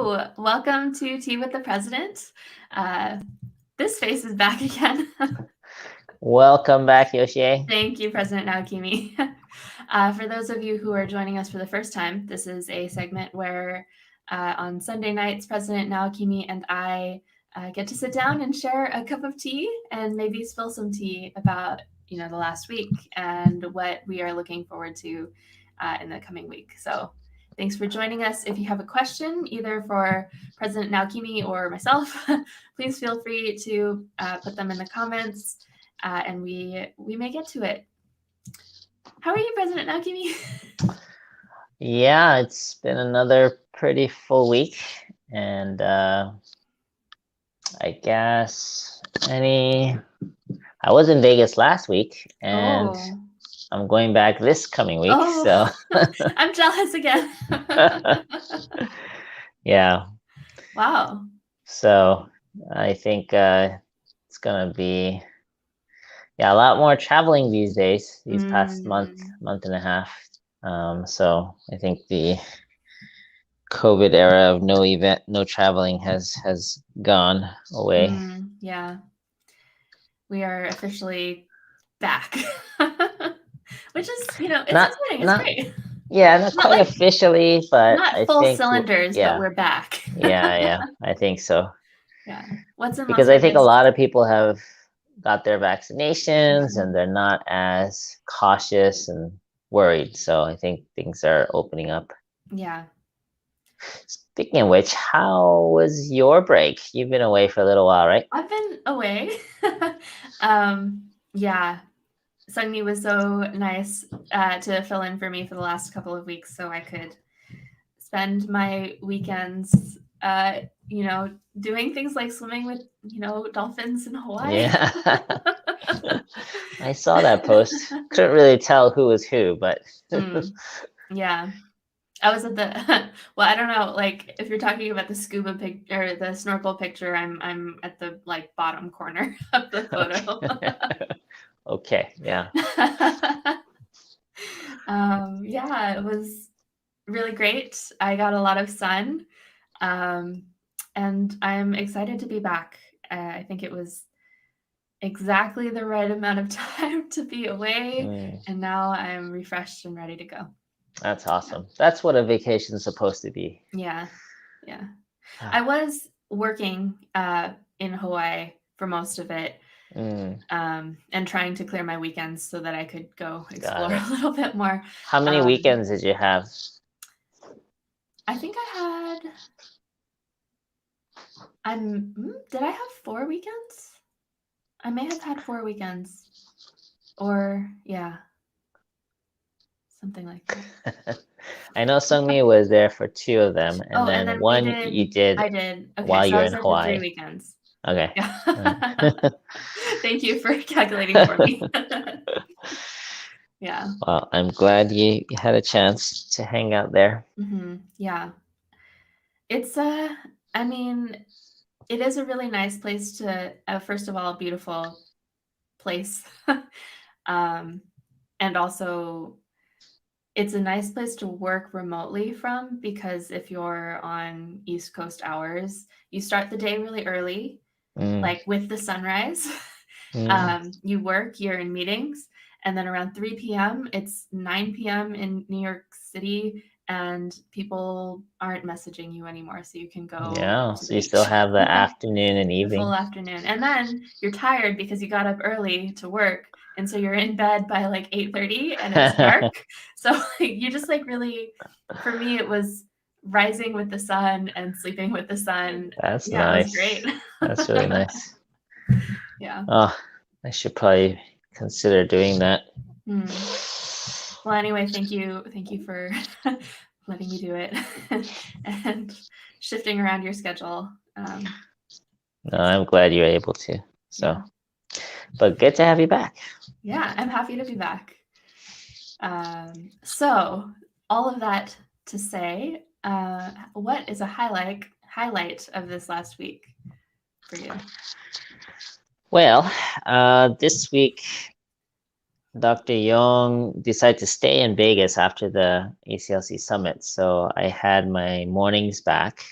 Hello, welcome to Tea with the President. This face is back again. Welcome back, Yoshie. Thank you, President Naokimi. For those of you who are joining us for the first time, this is a segment where on Sunday nights, President Naokimi and I get to sit down and share a cup of tea and maybe spill some tea about the last week and what we are looking forward to in the coming week. So thanks for joining us. If you have a question, either for President Naokimi or myself, please feel free to put them in the comments, and we may get to it. How are you, President Naokimi? Yeah, it's been another pretty full week, and I guess I was in Vegas last week, and I'm going back this coming week. So I'm jealous again. Yeah. Wow. So I think it's gonna be a lot more traveling these days, these past month and a half. So I think the COVID era of no traveling has gone away. Yeah, we are officially back, which is it's exciting. It's great. Yeah, not quite like, officially, but not full cylinders, but we're back. yeah, I think so. Yeah, what's in because Las I think a lot of people have got their vaccinations and they're not as cautious and worried. So I think things are opening up. Yeah. Speaking of which, how was your break? You've been away for a little while, right? I've been away. Yeah. Sungmi was so nice to fill in for me for the last couple of weeks so I could spend my weekends, doing things like swimming with, dolphins in Hawaii. Yeah. I saw that post. Couldn't really tell who was who, but yeah. I was at the well, I don't know, like if you're talking about the scuba picture or the snorkel picture, I'm at the bottom corner of the photo. Okay, yeah. Yeah, it was really great. I got a lot of sun, and I'm excited to be back. I think it was exactly the right amount of time to be away, and now I'm refreshed and ready to go. That's awesome. Yeah. That's what a vacation is supposed to be. Yeah. I was working in Hawaii for most of it, and trying to clear my weekends so that I could go explore a little bit more. How many weekends did you have? I think I had. Did I have 4 weekends? I may have had 4 weekends, or something like that. I know Sungmi was there for 2 of them, and then one you did. I did. Okay, while so you were in Hawaii. 3 weekends. Okay. Yeah. Thank you for calculating for me. Yeah. Well, I'm glad you had a chance to hang out there. Yeah. It's I mean, it is a really nice place to, first of all, a beautiful place. And also it's a nice place to work remotely from, because if you're on East Coast hours, you start the day really early, like with the sunrise. You work, you're in meetings, and then around 3 p.m., it's 9 p.m. in New York City, and people aren't messaging you anymore, so you can go. Yeah, so you still have the afternoon and evening. The full afternoon. And then you're tired because you got up early to work, and so you're in bed by like 8:30 and it's dark. So you just really, for me, it was rising with the sun and sleeping with the sun. That's nice. It was great. That's really nice. Yeah. Oh, I should probably consider doing that. Well, anyway, thank you for letting me do it and shifting around your schedule. No, I'm glad you're able to. So, but good to have you back. Yeah, I'm happy to be back. So all of that to say, what is a highlight of this last week for you? Well, this week, Dr. Young decided to stay in Vegas after the ACLC summit. So I had my mornings back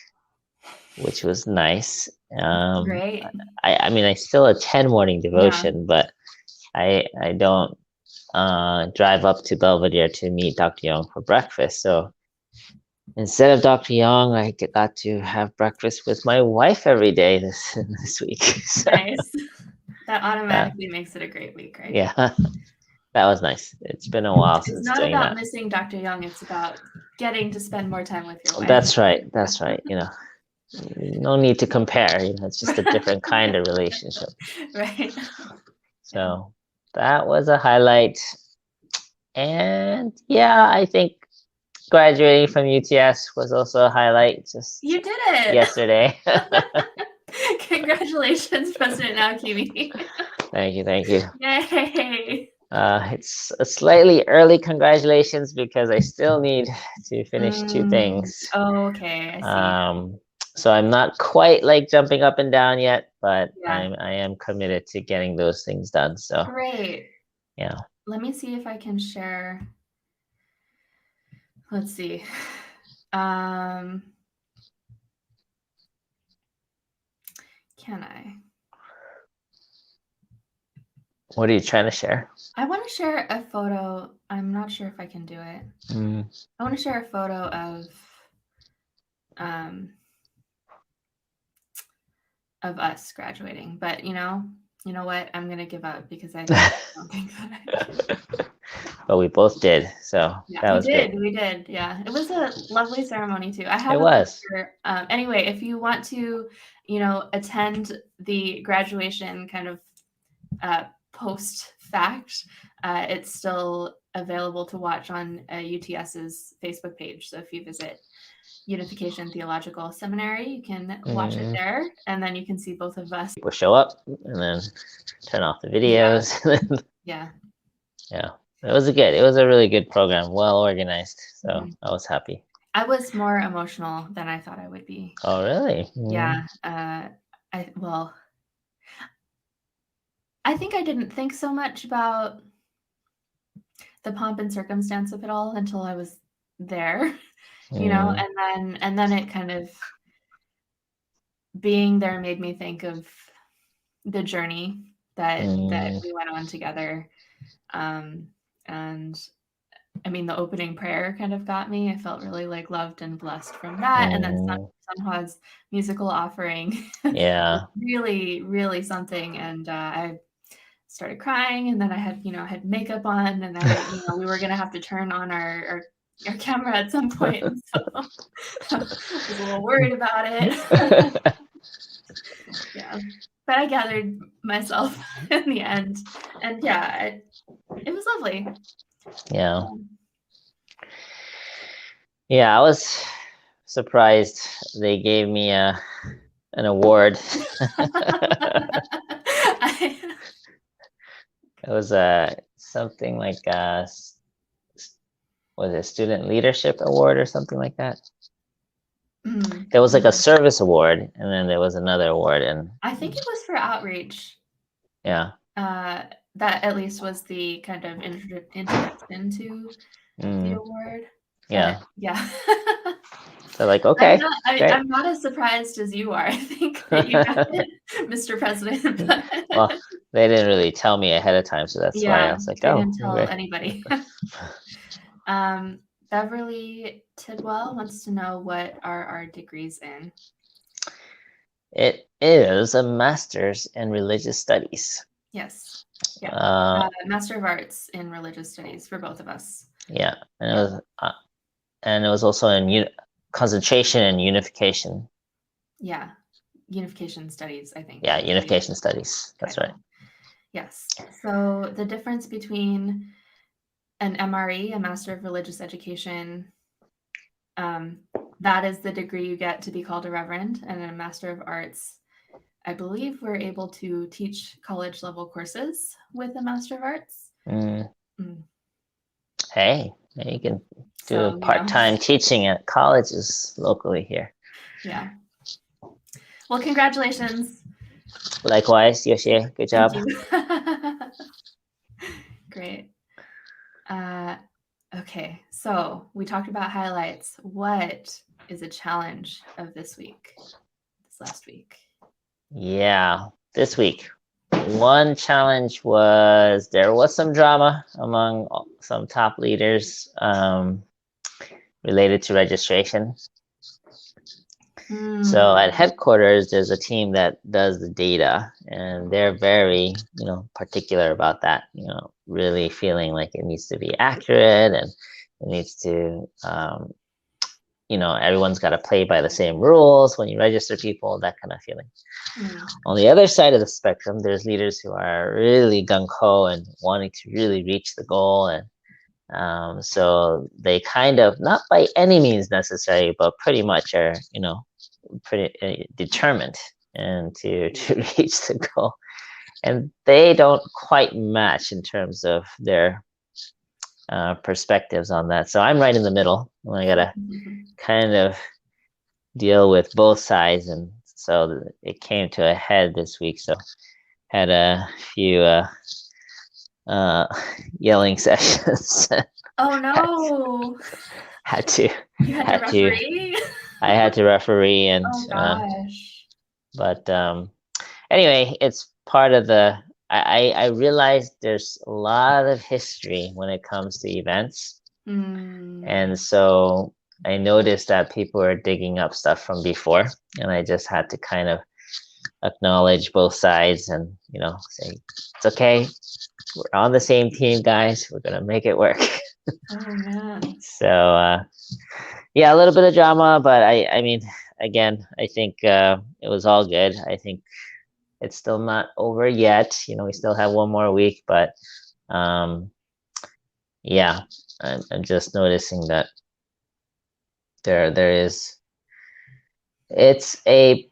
which was nice. Great. I mean, I still attend morning Yeah. devotion, but I don't drive up to Belvedere to meet Dr. Young for breakfast. So instead of Dr. Young, I got to have breakfast with my wife every day this week. So, Nice. That automatically makes it a great week, right? yeah, that was nice. It's been a while It's since not doing about that. missing Dr. Young. It's about getting to spend more time with your wife. That's right. That's right. You know, no need to compare. You know, it's just a different kind of relationship. Right. So that was a highlight. And yeah, I think graduating from UTS was also a highlight just You did it. yesterday. Congratulations, President Naokimi. Thank you. Thank you. Yay. It's a slightly early congratulations because I still need to finish two things. Oh, okay, I see. So I'm not quite like jumping up and down yet, but Yeah. I am committed to getting those things done. So Great. yeah. Let me see if I can share. Let's see. Can I? What are you trying to share? I want to share a photo. I'm not sure if I can do it. I want to share a photo of us graduating, but you know what? I'm gonna give up because I don't think that I can. But we both did, so Yeah, that was great. we did. Yeah, it was a lovely ceremony too. I have It a was. picture. Anyway, if you want to, attend the graduation kind of post fact, it's still available to watch on UTS's Facebook page. So if you visit Unification Theological Seminary, you can watch it there, and then you can see both of us. People show up and then turn off the videos. Yeah. Yeah, it was a really good program, well organized. So I was happy. I was more emotional than I thought I would be. Oh, really? Yeah. I think I didn't think so much about the pomp and circumstance of it all until I was there, and then it kind of being there made me think of the journey that we went on together. And I mean, the opening prayer kind of got me. I felt really like loved and blessed from that. And then Sunhwa's musical offering was really, really something. And I started crying, and then I had makeup on, and we were gonna have to turn on our camera at some point. So I was a little worried about it. Yeah, but I gathered myself in the end, and yeah, it was lovely. Yeah. Yeah, I was surprised they gave me an award. It was something like was it Student Leadership Award or something like that? There was like a service award, and then there was another award, and I think it was for outreach. Yeah. That at least was the kind of introduction to the award. Yeah. Yeah. So like, okay. I'm not as surprised as you are. I think that you got it, Mr. President. Well, they didn't really tell me ahead of time, so that's why I was like, they oh. didn't tell anybody. Beverly Tidwell wants to know what are our degrees in. It is a master's in religious studies. Yes. Yeah. Master of Arts in Religious Studies for both of us. Yeah, and it was also in concentration and unification. Yeah, unification studies, I think. Yeah, unification studies. That's right. Yes. So the difference between an MRE, a Master of Religious Education, that is the degree you get to be called a reverend, and a Master of Arts, I believe we're able to teach college level courses with a Master of Arts. Hey, you can do part-time teaching at colleges locally here. Yeah. Well, congratulations. Likewise, Yoshie. Good job. Thank you. Great. Okay, so we talked about highlights. What is a challenge of this week? last week? Yeah, this week. One challenge was there was some drama among some top leaders related to registration. So at headquarters, there's a team that does the data, and they're very, particular about that. Really feeling like it needs to be accurate, and it needs to, everyone's got to play by the same rules when you register people, that kind of feeling. On the other side of the spectrum, there's leaders who are really gung-ho and wanting to really reach the goal, and so they kind of, not by any means necessary, but pretty much are, pretty determined and to reach the goal, and they don't quite match in terms of their perspectives on that. So I'm right in the middle, and I gotta kind of deal with both sides, and so it came to a head this week. So had a few yelling sessions. Oh no! had to You had to referee? I had to referee, and oh gosh. But anyway, it's part of the. I realized there's a lot of history when it comes to events, and so I noticed that people are digging up stuff from before, and I just had to kind of acknowledge both sides and say it's okay. We're on the same team, guys. We're gonna make it work. Oh man. So yeah, a little bit of drama, but I mean, again, I think it was all good. I think it's still not over yet. We still have one more week, but yeah, I'm just noticing that there is. It's a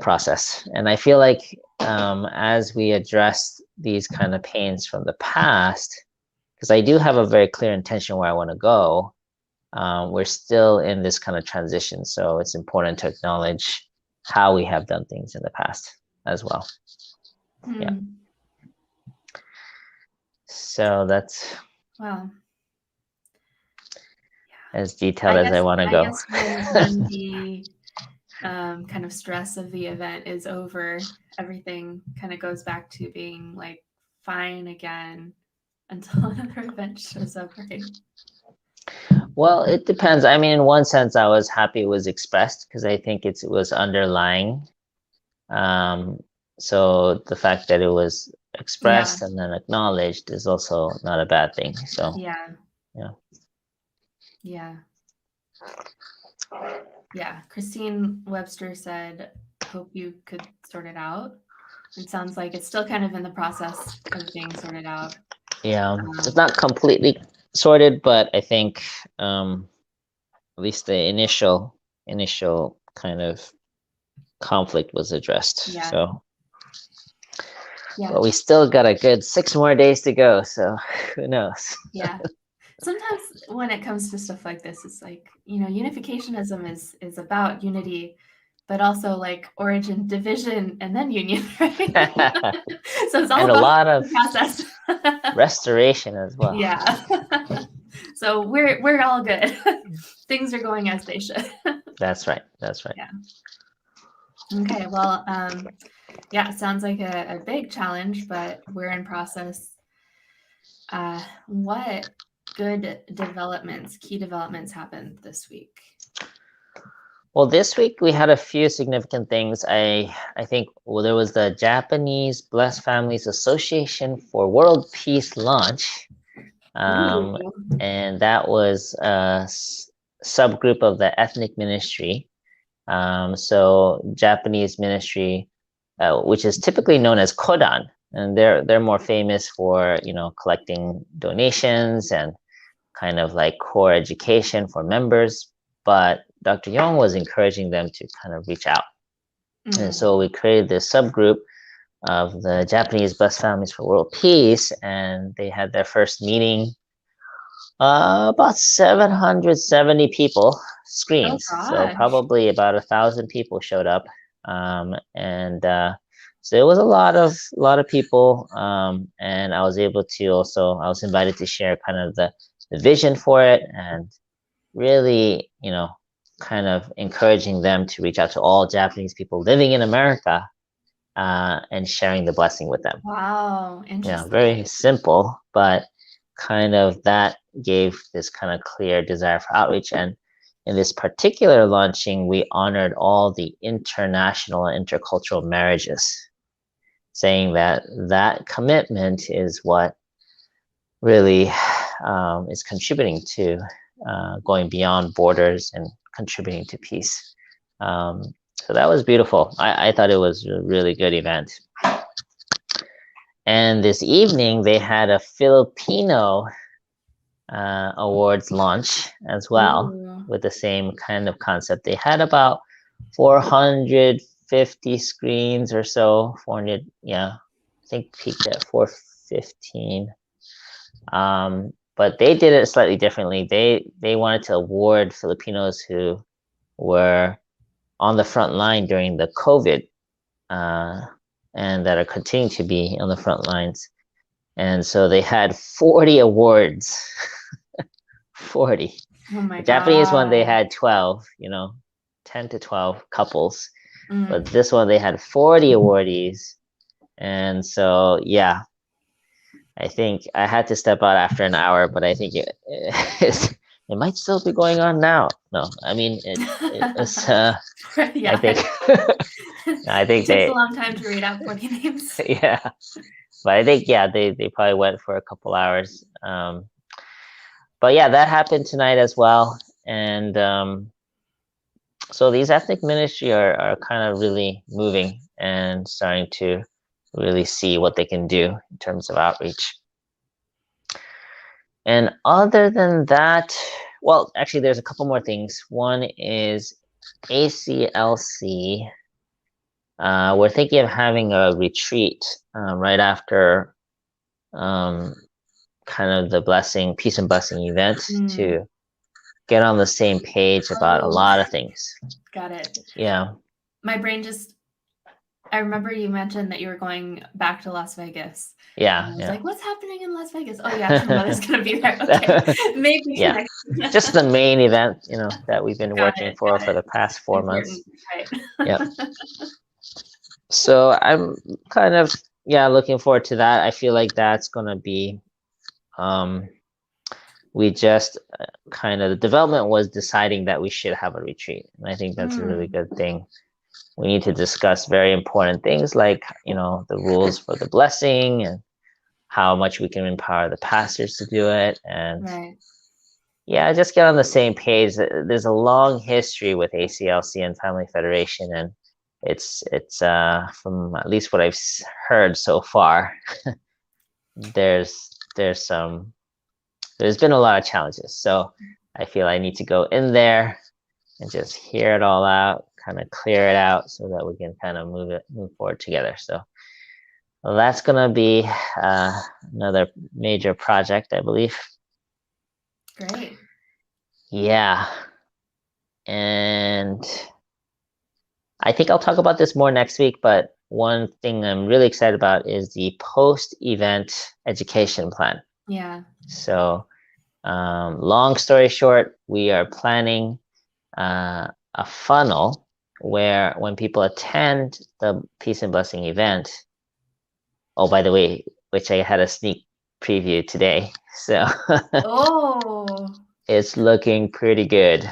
process, and I feel like as we address these kind of pains from the past, because I do have a very clear intention where I want to go. We're still in this kind of transition, so it's important to acknowledge how we have done things in the past as well. Yeah. So that's as detailed as I want to go. I guess when the kind of stress of the event is over, everything kind of goes back to being like fine again until another event shows up, right? Well, it depends. I mean, in one sense, I was happy it was expressed because I think it was underlying. So the fact that it was expressed and then acknowledged is also not a bad thing. So yeah. Christine Webster said, "Hope you could sort it out." It sounds like it's still kind of in the process of being sorted out. Yeah, it's not completely sorted, but I think at least the initial kind of conflict was addressed. Yeah. So, but we still got a good 6 more days to go. So who knows? Yeah. Sometimes when it comes to stuff like this, it's like, unificationism is about unity, but also like origin, division, and then union, right? So it's all and about a lot of process. restoration as well. Yeah. So we're all good. Things are going as they should. That's right. Yeah. Okay. Well, it sounds like a big challenge, but we're in process. What good key developments happened this week? Well, this week we had a few significant things. I think there was the Japanese Blessed Families Association for World Peace launch, and that was a subgroup of the ethnic ministry. So Japanese ministry, which is typically known as Kodan, and they're more famous for collecting donations and kind of like core education for members. But Dr. Young was encouraging them to kind of reach out. And so we created this subgroup of the Japanese Blessed Families for World Peace, and they had their first meeting. About 770 people screens. So probably about 1,000 people showed up. And so it was a lot of people. And I was able to I was invited to share kind of the vision for it, and really, kind of encouraging them to reach out to all Japanese people living in America and sharing the blessing with them. Wow, Yeah, interesting. very simple, but kind of that gave this kind of clear desire for outreach. And in this particular launching, we honored all the international and intercultural marriages, saying that that commitment is what really is contributing to going beyond borders and contributing to peace. So that was beautiful. I thought it was a really good event. And this evening, they had a Filipino awards launch as well. Ooh. With the same kind of concept. They had about 450 screens or so, 400, yeah, I think peaked at 415. But they did it slightly differently. They wanted to award Filipinos who were on the front line during the COVID and that are continuing to be on the front lines. And so they had 40 awards. 40. Oh my The Japanese one, they God. had 12, 10 to 12 couples. Mm. But this one, they had 40 awardees. And so, yeah, I think I had to step out after an hour, but I think it might still be going on now. No, I mean, it's, Yeah. I think, I think takes they, a long time to read out 40 names. yeah, but I think, yeah, they probably went for a couple hours. But yeah, that happened tonight as well. And so these ethnic ministry are kind of really moving and starting to really see what they can do in terms of outreach. And other than that, well, actually, there's a couple more things. One is ACLC. We're thinking of having a retreat right after kind of the blessing, peace and blessing event to get on the same page about a lot of things. Got it. Yeah. My brain just, I remember you mentioned that you were going back to Las Vegas. Yeah. And I was like, what's happening in Las Vegas? Oh yeah, your mother's going to be there. Okay. Maybe. Yeah. Just the main event, that we've been working for the past 4 months. Right. Yeah. So I'm kind of, looking forward to that. I feel like that's going to be, we just kind of, the development was deciding that we should have a retreat. And I think that's a really good thing. We need to discuss very important things like, the rules for the blessing and how much we can empower the pastors to do it. And just get on the same page. There's a long history with ACLC and Family Federation, and it's from at least what I've heard so far, there's been a lot of challenges. So I feel I need to go in there and just hear it all out, kind of clear it out so that we can kind of move forward together. So that's going to be another major project, I believe. Great. Yeah. And I think I'll talk about this more next week, but one thing I'm really excited about is the post-event education plan. Yeah. So long story short, we are planning a funnel where when people attend the Peace and Blessing event, oh, by the way, which I had a sneak preview today. So it's looking pretty good.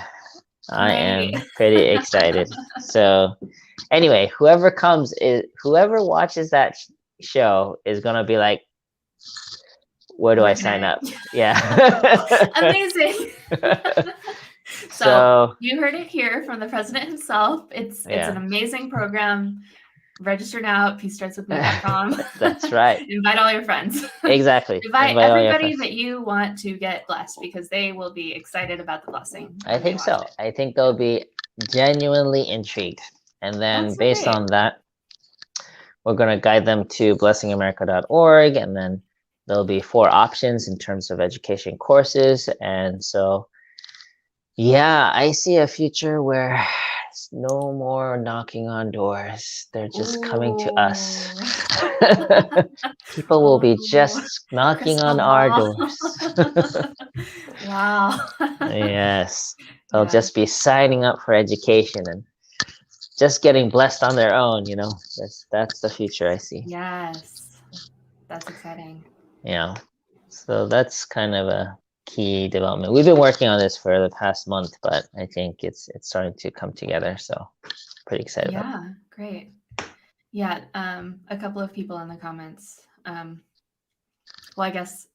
I am pretty excited. So anyway, whoever watches that show is going to be like, where do I sign up? Yeah. Amazing. So you heard it here from the president himself. It's an amazing program. Register now at peacestartswithme.com. That's right. Invite all your friends. Exactly. Invite everybody that you want to get blessed, because they will be excited about the blessing. I think so. I think they'll be genuinely intrigued. And then based on that, we're going to guide them to blessingamerica.org. And then there'll be 4 options in terms of education courses. And so, I see a future where yes, no more knocking on doors. They're just coming to us. People will be just knocking on crystal our ball. doors. Wow. Yes, they'll Yeah. just be signing up for education and just getting blessed on their own. That's the future I see. Yes. That's exciting. Yeah, so that's kind of a key development. We've been working on this for the past month, but I think it's starting to come together. So pretty excited about it. Yeah, great. Yeah, a couple of people in the comments. Well, I guess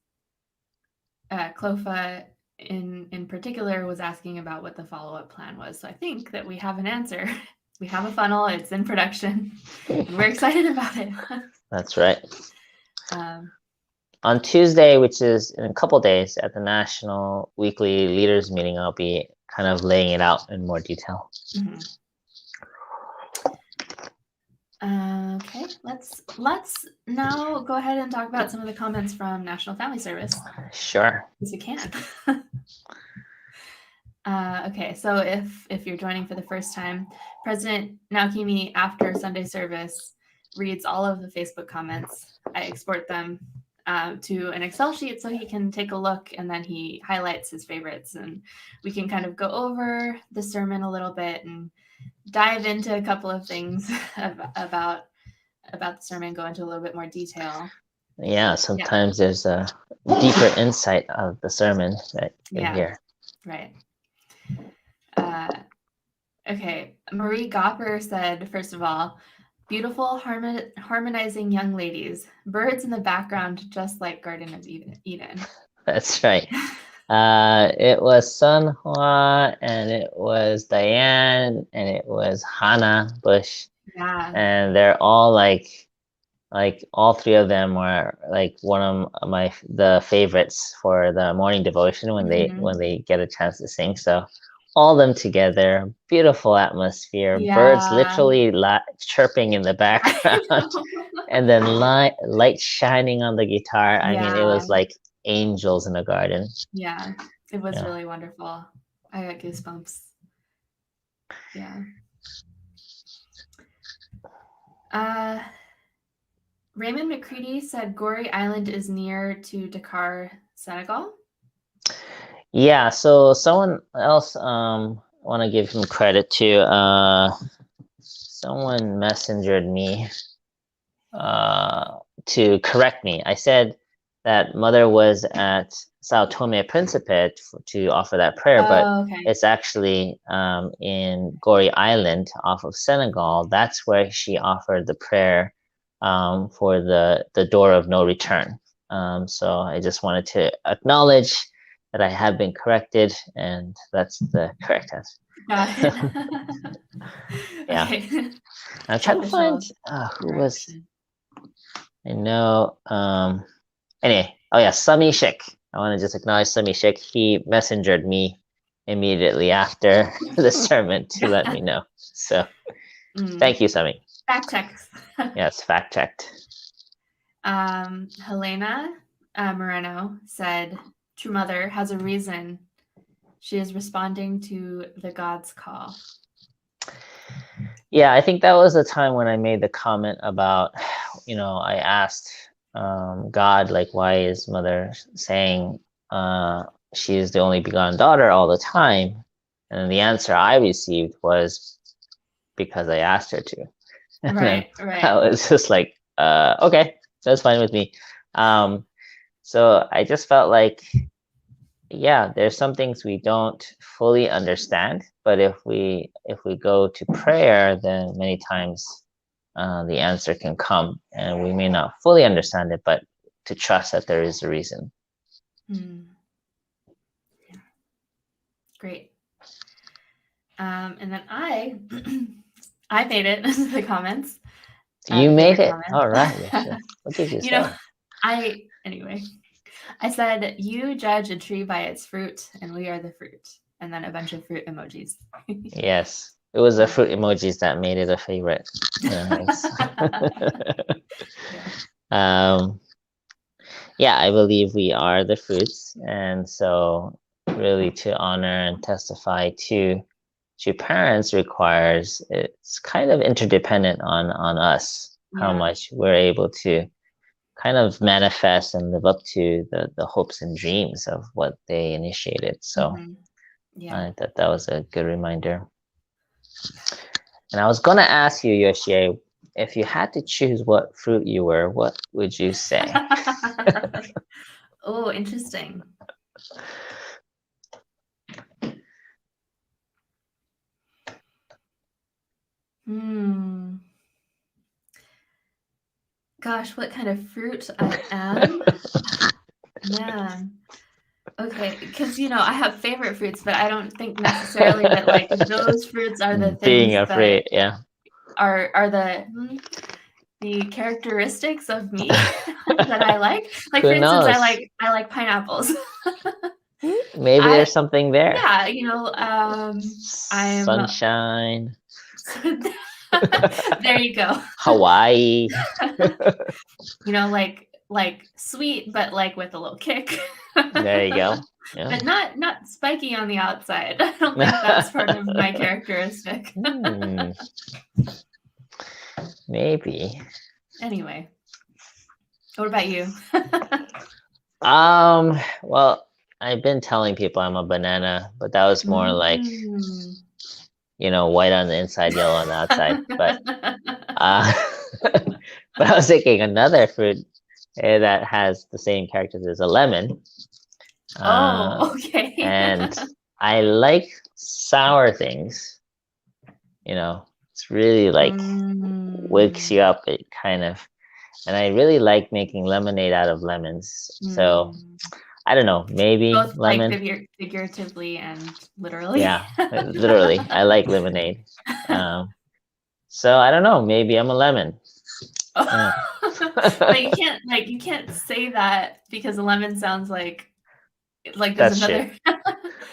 Clofa in particular was asking about what the follow-up plan was. So I think that we have an answer. We have a funnel. It's in production. And we're excited about it. That's right. Um, On Tuesday, which is in a couple days at the National Weekly Leaders Meeting, I'll be kind of laying it out in more detail. mhm. Okay, let's now go ahead and talk about some of the comments from National Family Service. Sure. Because we can. Okay, so if you're joining for the first time, President Naokimi, after Sunday service, reads all of the Facebook comments. I export them to an Excel sheet so he can take a look, and then he highlights his favorites, and we can kind of go over the sermon a little bit and dive into a couple of things about the sermon, go into a little bit more detail. Yeah, sometimes there's a deeper insight of the sermon that you can hear. Right. Okay, Marie Gopper said, first of all, beautiful harmonizing young ladies, birds in the background, just like Garden of Eden. That's right. It was Sunhwa, and it was Diane, and it was Hannah Bush. Yeah. And they're all like all three of them were like one of the favorites for the morning devotion when they get a chance to sing. So all them together, beautiful atmosphere, birds literally chirping in the background, and then light shining on the guitar. I mean, it was like angels in a garden. Yeah, it was really wonderful. I got goosebumps. Yeah. Raymond McCready said Goree Island is near to Dakar, Senegal. Yeah, so someone else want to give him credit to. Someone messengered me to correct me. I said that Mother was at Sao Tome and Principe to offer that prayer, but it's actually in Goree Island off of Senegal. That's where she offered the prayer for the door of no return. So I just wanted to acknowledge that I have been corrected, and that's the correct answer. Got it. Yeah. Okay. I'm trying to find who was. I know. Anyway, oh yeah, Sami Sheikh. I want to just acknowledge Sami Sheikh. He messengered me immediately after the sermon to let me know. So thank you, Sami. Fact checked. Yes, fact checked. Helena Moreno said, "True Mother has a reason. She is responding to the God's call." Yeah, I think that was the time when I made the comment about, I asked God, like, why is Mother saying she is the only begotten daughter all the time? And the answer I received was because I asked her to. And right. I was just like, okay, that's fine with me. So I just felt like, yeah, there's some things we don't fully understand, but if we go to prayer, then many times the answer can come, and we may not fully understand it, but to trust that there is a reason. Yeah. Great. And then I made it into the comments. You made it. All right. What did you say? Anyway, I said, "You judge a tree by its fruit, and we are the fruit." And then a bunch of fruit emojis. Yes. It was the fruit emojis that made it a favorite. Nice. Yeah, I believe we are the fruits. And so really to honor and testify to parents requires, it's kind of interdependent on us, how much we're able to kind of manifest and live up to the hopes and dreams of what they initiated. So I thought that was a good reminder. And I was going to ask you, Yoshie, if you had to choose what fruit you were, what would you say? Oh, interesting. Gosh, what kind of fruit I am? Man. Okay, because I have favorite fruits, but I don't think necessarily that like those fruits are the Being things afraid, that are the characteristics of me that I like. Like Who for instance, knows? I like pineapples. Maybe there's something there. Yeah, I'm sunshine. There you go. Hawaii. Like sweet, but like with a little kick. There you go. Yeah. But not spiky on the outside. I don't think that's part of my characteristic. Maybe. Anyway, what about you? Well, I've been telling people I'm a banana, but that was more like, white on the inside, yellow on the outside. But but I was thinking another fruit that has the same characters as a lemon. Okay. And I like sour things. It's really like wakes you up. It kind of, and I really like making lemonade out of lemons. So I don't know, maybe both lemon. Like figuratively and literally. Yeah, literally. I like lemonade. So I don't know, maybe I'm a lemon. But you can't say that because a lemon sounds like there's That's another.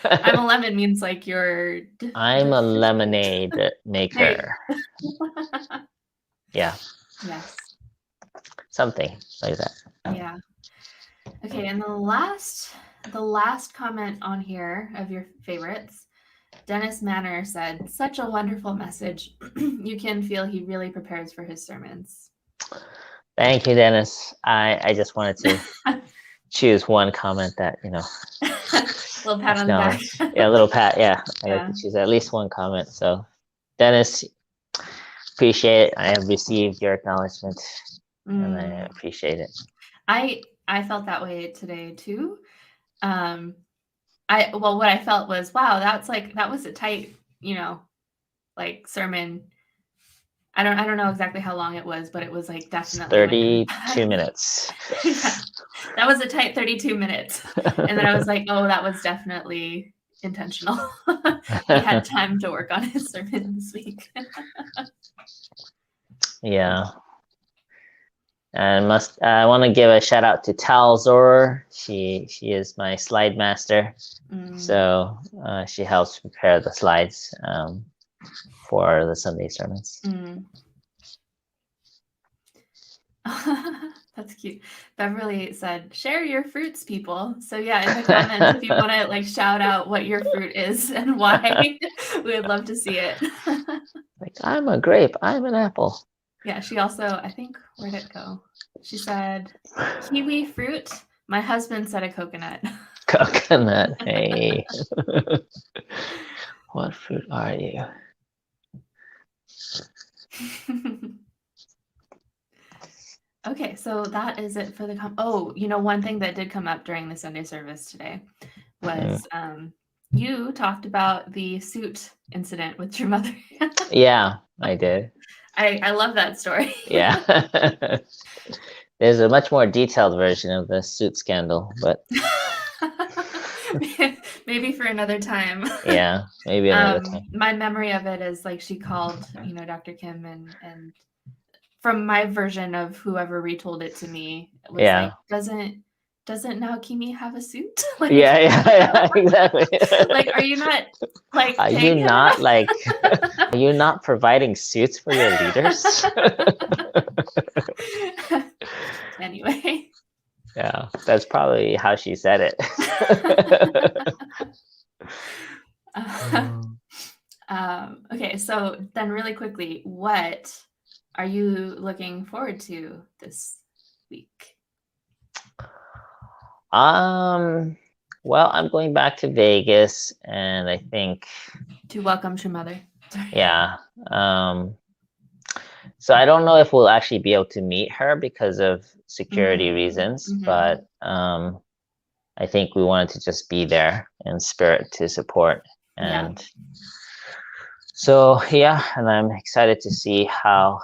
I'm a lemon means like you're. I'm a lemonade maker. Yeah. Yes. Something like that. Yeah. Okay, and the last comment on here of your favorites, Dennis Manor said, "Such a wonderful message. You can feel he really prepares for his sermons." Thank you, Dennis. I just wanted to choose one comment that, little pat on the back. Yeah, a little pat. Yeah, I like to choose at least one comment. So, Dennis, appreciate it. I have received your acknowledgement, and I appreciate it. I felt that way today too. What I felt was, wow, that was a tight, like sermon. I don't know exactly how long it was, but it was like definitely 32 minutes. Yeah, that was a tight 32 minutes. And then I was like, oh, that was definitely intentional. He had time to work on his sermon this week. Yeah. And I want to give a shout out to Tal Zor. She is my slide master. So she helps prepare the slides for the Sunday sermons. That's cute. Beverly said, "Share your fruits, people." So yeah, in the comments, if you want to like shout out what your fruit is and why, we would love to see it. Like, I'm a grape. I'm an apple. Yeah, she also, I think, where'd it go? She said, "Kiwi fruit." My husband said a coconut. Coconut. Hey. What fruit are you? Okay, so that is it for the one thing that did come up during the Sunday service today was you talked about the suit incident with your mother. Yeah, I did. I love that story. Yeah. There's a much more detailed version of the suit scandal, but maybe for another time. Yeah, maybe another time. My memory of it is like she called, Dr. Kim and from my version of whoever retold it to me, it was like, doesn't Naokimi have a suit? Like, yeah, exactly. Like, are you not like? Are you not like? Are you not providing suits for your leaders? Anyway. Yeah, that's probably how she said it. Okay, so then really quickly, what are you looking forward to this week? Well, I'm going back to Vegas, and I think, To welcome your mother. yeah. So I don't know if we'll actually be able to meet her because of security reasons, but I think we wanted to just be there in spirit to support. And so yeah, and I'm excited to see how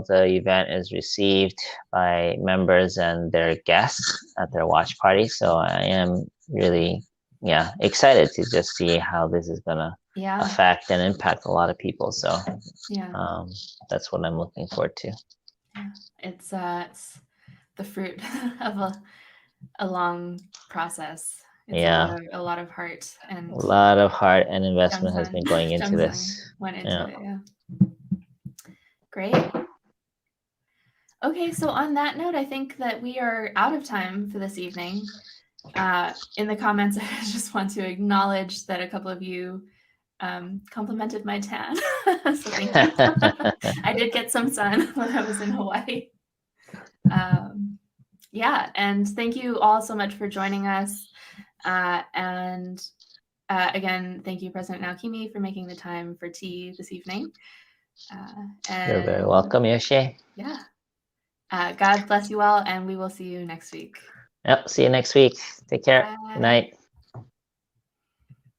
the event is received by members and their guests at their watch party. So I am really excited to just see how this is gonna affect and impact a lot of people. So that's what I'm looking forward to. Yeah, it's the fruit of a long process. It's a lot of heart and investment has been going into this. Went into it. Yeah. Great. Okay, so on that note, I think that we are out of time for this evening. In the comments, I just want to acknowledge that a couple of you complimented my tan. So thank you. I did get some sun when I was in Hawaii. And thank you all so much for joining us. And again, thank you, President Naokimi, for making the time for tea this evening. You're very welcome, Yoshie. Yeah. God bless you all, and we will see you next week. Yep, see you next week. Take care. Bye. Good night.